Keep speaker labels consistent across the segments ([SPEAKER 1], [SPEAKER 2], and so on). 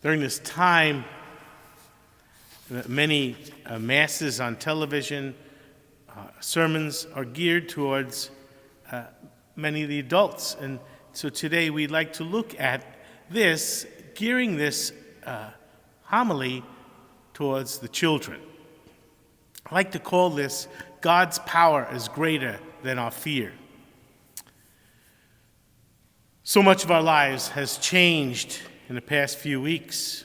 [SPEAKER 1] During this time, many masses on television, sermons are geared towards many of the adults. And so today we'd like to look at this, gearing this homily towards the children. I like to call this, God's power is greater than our fear. So much of our lives has changed in the past few weeks.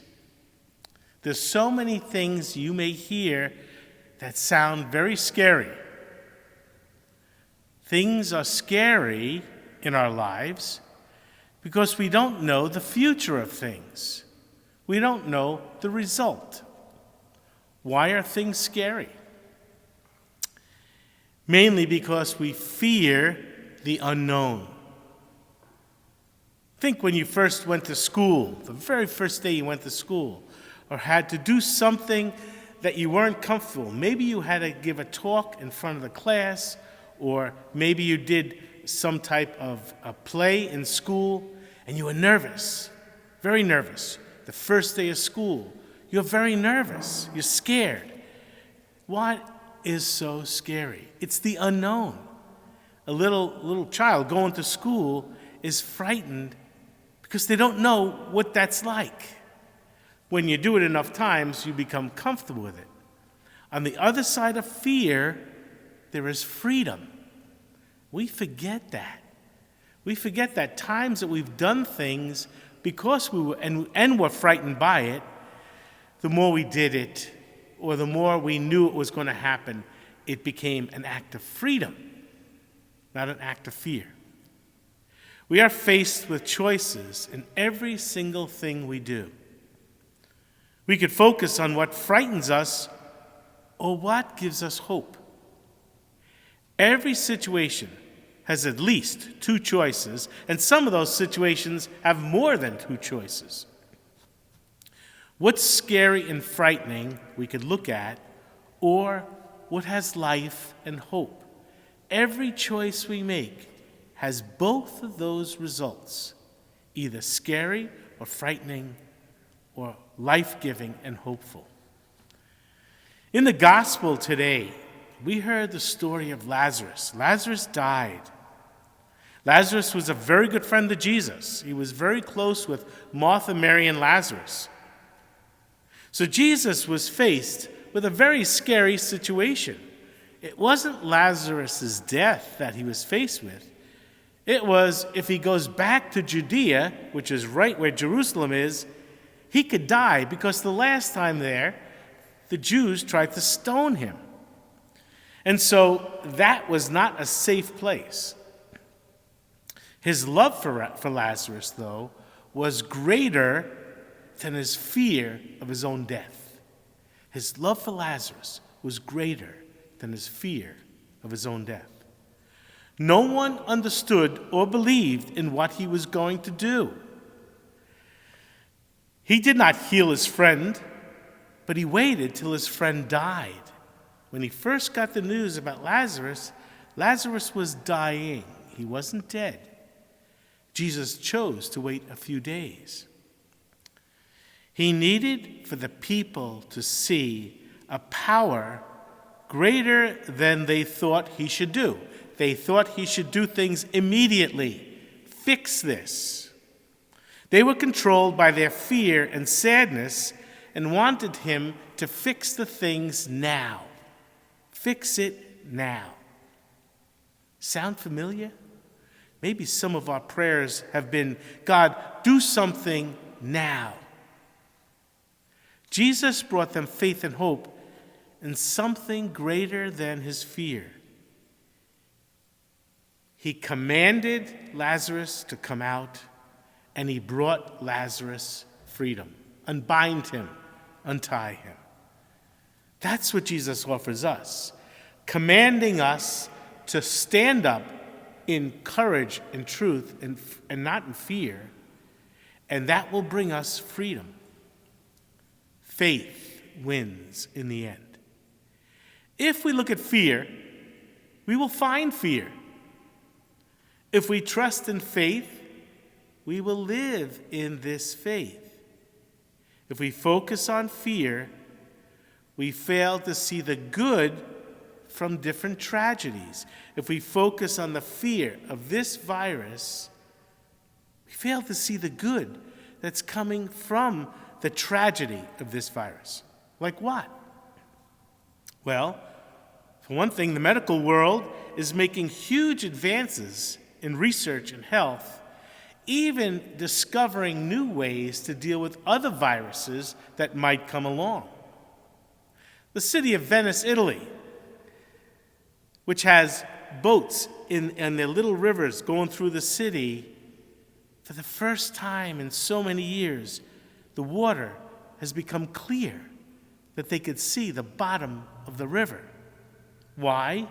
[SPEAKER 1] There's so many things you may hear that sound very scary. Things are scary in our lives because we don't know the future of things. We don't know the result. Why are things scary? Mainly because we fear the unknown. Think when you first went to school, the very first day you went to school, or had to do something that you weren't comfortable. Maybe you had to give a talk in front of the class, or maybe you did some type of a play in school, and you were nervous, very nervous. The first day of school, you're very nervous, you're scared. What is so scary? It's the unknown. A little child going to school is frightened because they don't know what that's like. When you do it enough times, you become comfortable with it. On the other side of fear, there is freedom. We forget that. We forget that times that we've done things because we were and were frightened by it, the more we did it, or the more we knew it was going to happen, it became an act of freedom, not an act of fear. We are faced with choices in every single thing we do. We could focus on what frightens us or what gives us hope. Every situation has at least two choices, and some of those situations have more than two choices. What's scary and frightening we could look at, or what has life and hope. Every choice we make has both of those results, either scary or frightening or life-giving and hopeful. In the gospel today, we heard the story of Lazarus. Lazarus died. Lazarus was a very good friend of Jesus. He was very close with Martha, Mary, and Lazarus. So Jesus was faced with a very scary situation. It wasn't Lazarus' death that he was faced with. It was, if he goes back to Judea, which is right where Jerusalem is, he could die because the last time there, the Jews tried to stone him. And so that was not a safe place. His love for Lazarus, though, was greater than his fear of his own death. His love for Lazarus was greater than his fear of his own death. No one understood or believed in what he was going to do. He did not heal his friend, but he waited till his friend died. When he first got the news about Lazarus, Lazarus was dying. He wasn't dead. Jesus chose to wait a few days. He needed for the people to see a power greater than they thought he should do. They thought he should do things immediately. Fix this. They were controlled by their fear and sadness and wanted him to fix the things now. Fix it now. Sound familiar? Maybe some of our prayers have been, God, do something now. Jesus brought them faith and hope in something greater than his fear. He commanded Lazarus to come out, and he brought Lazarus freedom. Unbind him, untie him. That's what Jesus offers us, commanding us to stand up in courage and truth and not in fear, and that will bring us freedom. Faith wins in the end. If we look at fear, we will find fear. If we trust in faith, we will live in this faith. If we focus on fear, we fail to see the good from different tragedies. If we focus on the fear of this virus, we fail to see the good that's coming from the tragedy of this virus. Like what? Well, for one thing, the medical world is making huge advances in research and health, even discovering new ways to deal with other viruses that might come along. The city of Venice, Italy, which has boats in their little rivers going through the city, for the first time in so many years, the water has become clear that they could see the bottom of the river. Why?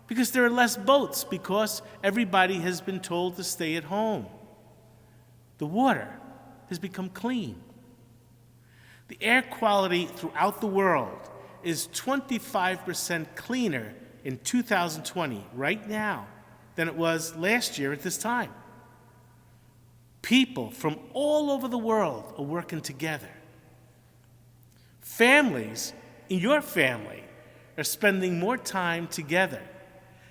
[SPEAKER 1] Because there are less boats, because everybody has been told to stay at home. The water has become clean. The air quality throughout the world is 25% cleaner in 2020, right now, than it was last year at this time. People from all over the world are working together. Families in your family are spending more time together.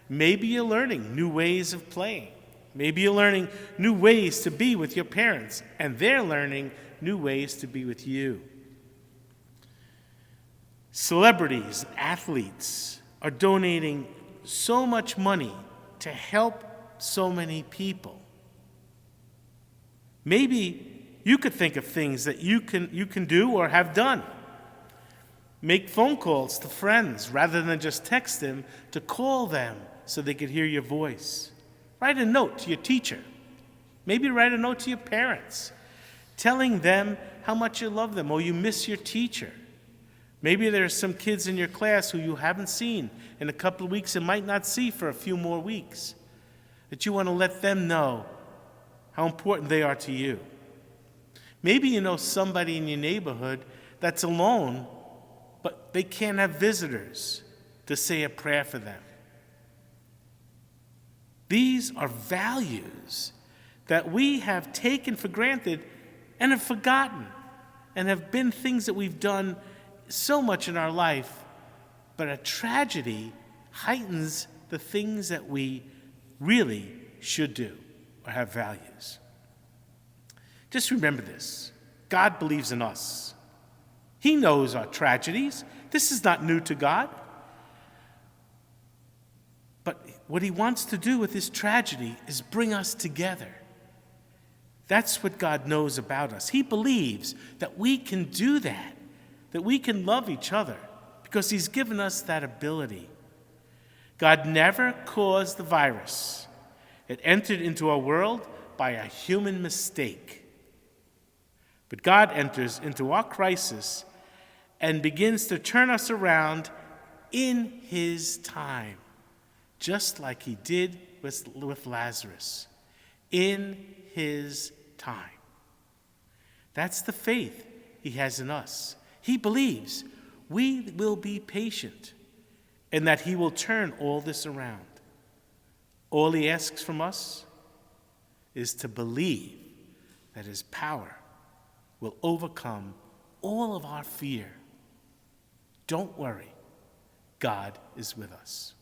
[SPEAKER 1] Maybe you're learning new ways of playing. Maybe you're learning new ways to be with your parents, and they're learning new ways to be with you. Celebrities, athletes are donating so much money to help so many people. Maybe you could think of things that you can do or have done. Make phone calls to friends rather than just text them, to call them so they could hear your voice. Write a note to your teacher. Maybe write a note to your parents, telling them how much you love them or you miss your teacher. Maybe there are some kids in your class who you haven't seen in a couple of weeks and might not see for a few more weeks, that you want to let them know how important they are to you. Maybe you know somebody in your neighborhood that's alone, but they can't have visitors to say a prayer for them. These are values that we have taken for granted and have forgotten, and have been things that we've done so much in our life, but a tragedy heightens the things that we really should do or have values. Just remember this: God believes in us. He knows our tragedies. This is not new to God. But what he wants to do with this tragedy is bring us together. That's what God knows about us. He believes that we can do that we can love each other, because he's given us that ability. God never caused the virus. It entered into our world by a human mistake. But God enters into our crisis and begins to turn us around in his time, just like he did with Lazarus, in his time. That's the faith he has in us. He believes we will be patient and that he will turn all this around. All he asks from us is to believe that his power will overcome all of our fear. Don't worry, God is with us.